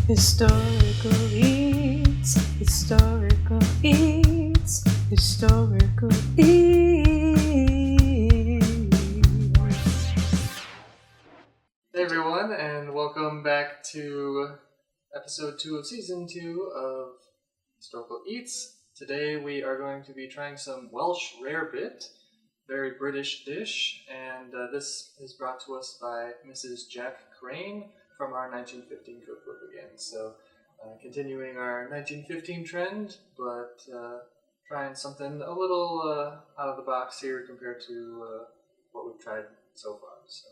Historical Eats, Historical Eats, Historical Eats. Hey everyone, and welcome back to episode 2 of season 2 of Historical Eats. Today we are going to be trying some Welsh Rarebit, very British dish, and this is brought to us by Mrs. Jack Crane from our 1915 cookbook again. So, continuing our 1915 trend, but trying something a little out of the box here compared to what we've tried so far. So.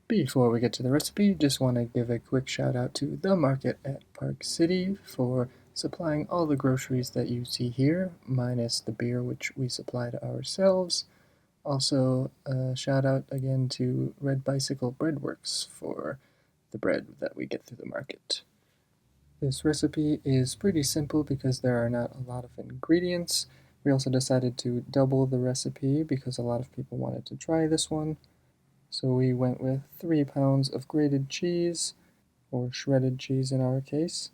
Before we get to the recipe, just want to give a quick shout out to the market at Park City for supplying all the groceries that you see here, minus the beer which we supplied ourselves. Also, a shout out again to Red Bicycle Breadworks for the bread that we get through the market. This recipe is pretty simple because there are not a lot of ingredients. We also decided to double the recipe because a lot of people wanted to try this one. So we went with 3 pounds of grated cheese, or shredded cheese in our case,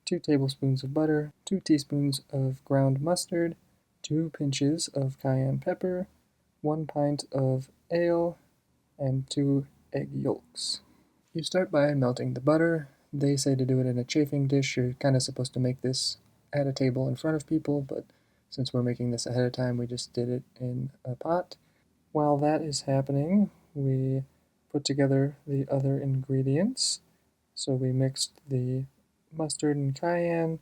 2 tablespoons of butter, 2 teaspoons of ground mustard, 2 pinches of cayenne pepper, 1 pint of ale, and 2 egg yolks. You start by melting the butter. They say to do it in a chafing dish. You're kind of supposed to make this at a table in front of people, but since we're making this ahead of time, we just did it in a pot. While that is happening, we put together the other ingredients. So we mixed the mustard and cayenne,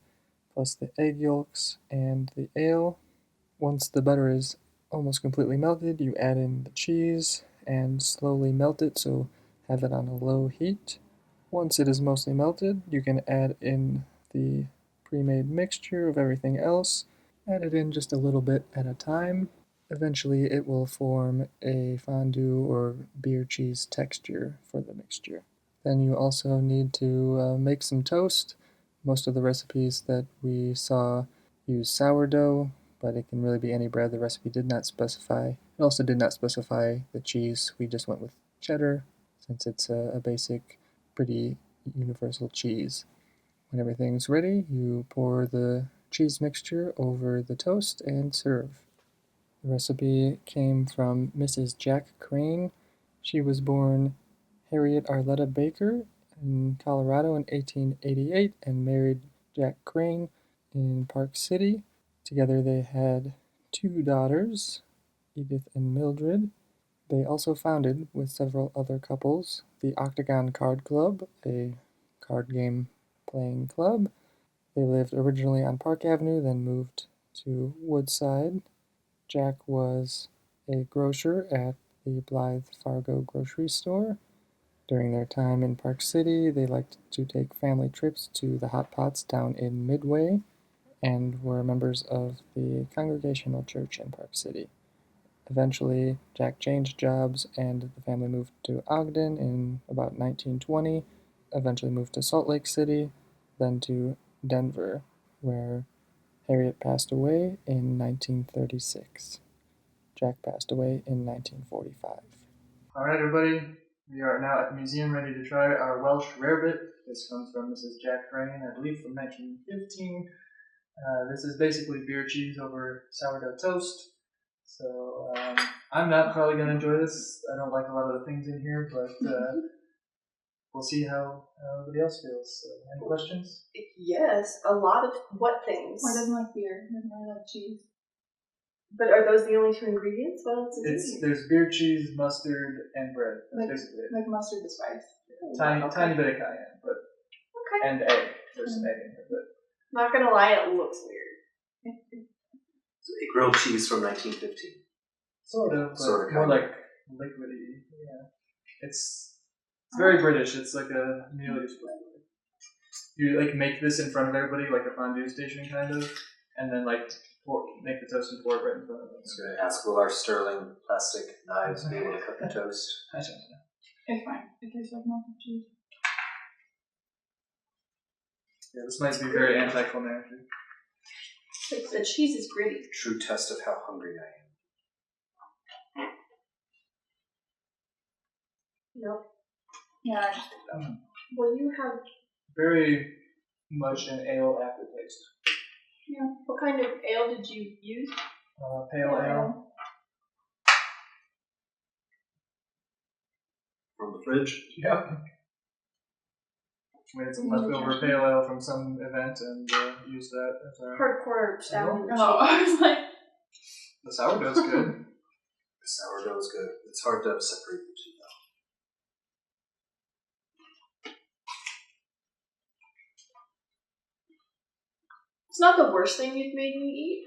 plus the egg yolks and the ale. Once the butter is almost completely melted, you add in the cheese and slowly melt it, so have it on a low heat. Once it is mostly melted, you can add in the pre-made mixture of everything else. Add it in just a little bit at a time. Eventually it will form a fondue or beer cheese texture for the mixture. Then you also need to make some toast. Most of the recipes that we saw use sourdough, but it can really be any bread. The recipe did not specify. It also did not specify the cheese. We just went with cheddar, since it's a basic, pretty universal cheese. When everything's ready, you pour the cheese mixture over the toast and serve. The recipe came from Mrs. Jack Crane. She was born Harriet Arletta Baker in Colorado in 1888 and married Jack Crane in Park City. Together they had 2 daughters, Edith and Mildred. They also founded, with several other couples, the Octagon Card Club, a card game playing club. They lived originally on Park Avenue, then moved to Woodside. Jack was a grocer at the Blythe Fargo grocery store. During their time in Park City, they liked to take family trips to the Hot Pots down in Midway and were members of the Congregational Church in Park City. Eventually, Jack changed jobs and the family moved to Ogden in about 1920, eventually moved to Salt Lake City, then to Denver, where Harriet passed away in 1936. Jack passed away in 1945. All right, everybody. We are now at the museum ready to try our Welsh Rarebit. This comes from Mrs. Jack Crane, I believe from 1915. This is basically beer cheese over sourdough toast. So I'm not probably going to enjoy this. I don't like a lot of the things in here, but we'll see how everybody else feels. So, any questions? Yes, a lot of what things? Or doesn't like beer, doesn't really like cheese. But are those the only 2 ingredients? What else is in here? There's beer, cheese, mustard, and bread. That's basically it. Like mustard the spice. Tiny bit of cayenne, but okay. And egg. There's some egg in here, but Not gonna lie, it looks weird. So a grilled cheese from 1915. Sort of more like liquidy. Yeah, it's very British. It's like a meal you're supposed to like. You like make this in front of everybody, like a fondue station kind of, and then like make the toast and pour it right in front of them. I was going to ask, will our sterling plastic knives be able to cut the toast? I don't know. It's fine. It tastes like melted cheese. Yeah, this might be very anticlimactic. The cheese is gritty. True test of how hungry I am. Nope. Yeah. Well, you have very much an ale aftertaste. Yeah. What kind of ale did you use? Pale ale. From the fridge. Yep. Made some leftover pale ale from some event and used that as our... Hardcore sound. Oh, I was like, The sourdough's good. The sourdough is good. It's hard to separate the two though. It's not the worst thing you've made me eat.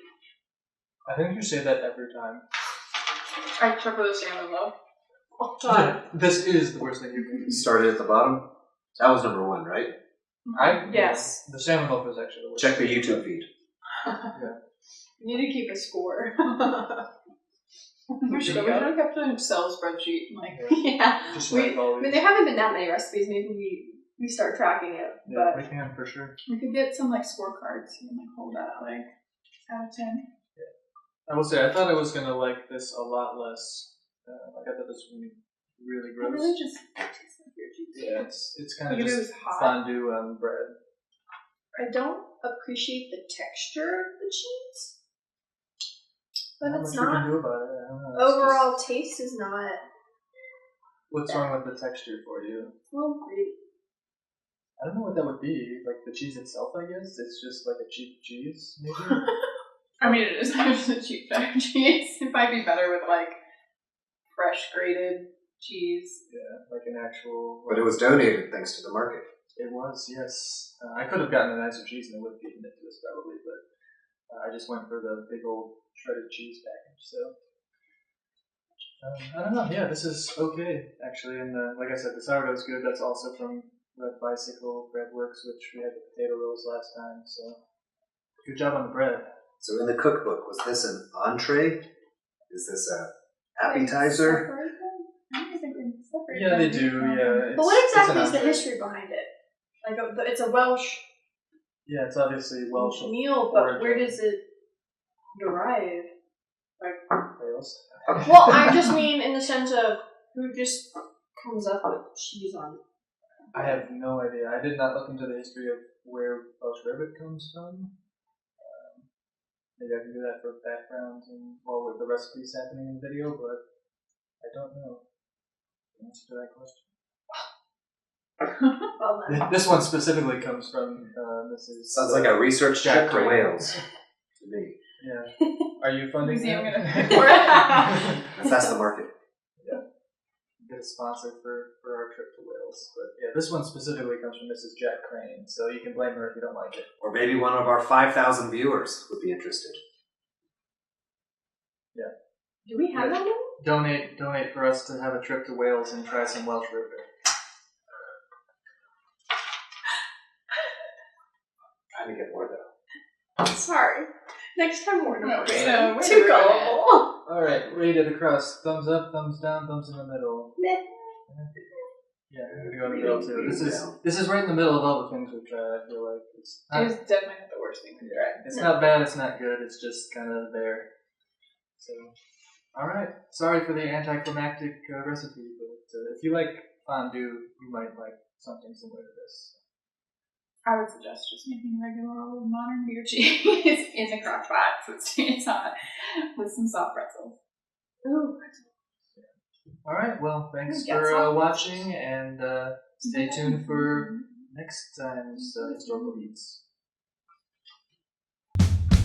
I think you say that every time. except for the salmon though. Oh, God. This is the worst thing you've You made. started at the bottom. That was number 1, right? Yes. The salmon loaf was actually the worst. Check the YouTube feed. You need to keep a score. We should We should have kept an Excel spreadsheet. Like, Yeah. Just We, like all I mean, these. there haven't been that many recipes. Maybe we start tracking it. Yeah, But we can for sure. we could get some like scorecards and like hold that like out of 10. I will say, I thought I was gonna like this a lot less. Like I thought this would be really It gross. really just tastes like your cheese. Yeah, it's kind of Like if it just was hot. fondue on bread. I don't appreciate the texture of the cheese. But Not it's much we can not. do about it. I don't know. It's Overall just- taste is not what's wrong with the texture for you? well great. I don't know what that would be. Like the cheese itself, I guess. It's just like a cheap cheese, maybe. I mean, it is actually cheap cheddar cheese. It might be better with like fresh grated cheese. Yeah, like an actual. But it was donated thanks to the market. It was, yes. I could have gotten a nicer cheese and I would have eaten it to this probably, but I just went for the big old shredded cheese package. So I don't know. Yeah, this is okay actually. And like I said, the sourdough's good. That's also from Red Bicycle Breadworks, which we had the potato rolls last time. So good job on the bread. So in the cookbook, was this an entree? Is this a appetizer? I don't think they separate Yeah, them. they do. Yeah. But what it's an exactly is the entree. history behind it? Like it's a Welsh Yeah, it's obviously Welsh meal, but origin. where does it derive? Wales. Well, I just mean in the sense of who just comes up with cheese on. I have no idea. I did not look into the history of where Welsh Rarebit comes from. Maybe I can do that for background and while with the recipes happening in the video, but I don't know the answer to that question. Well, then. This one specifically comes from Mrs. Sounds like a research Jack trip to Crane. Wales to me. Yeah. Are you funding Museum that? gonna- If that's the market. Get a sponsor for our trip to Wales. But yeah, this one specifically comes from Mrs. Jack Crane, so you can blame her if you don't like it. Or maybe one of our 5,000 viewers would be interested. Do we have that one? Donate for us to have a trip to Wales and try some Welsh Rarebit. Trying to get more though. Sorry. Next time we're No, not so we're too doing gullible. Alright, rate it across. Thumbs up, thumbs down, thumbs in the middle. Meh. Yeah, I'm gonna go in the middle too. This is right in the middle of all the things we've tried, I feel like. It's It was not, definitely not the worst thing we tried. it's not bad, it's not good, it's just kind of there. So, alright. Sorry for the anticlimactic recipe, but if you like fondue, you might like something similar to this. I would suggest just making regular old modern beer cheese in the crock pot so it's hot with some soft pretzels. Ooh. Alright, well, thanks Get for some. watching, and stay tuned for next time's Historical Eats.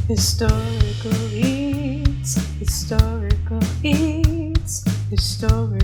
Historical eats, historical eats, historical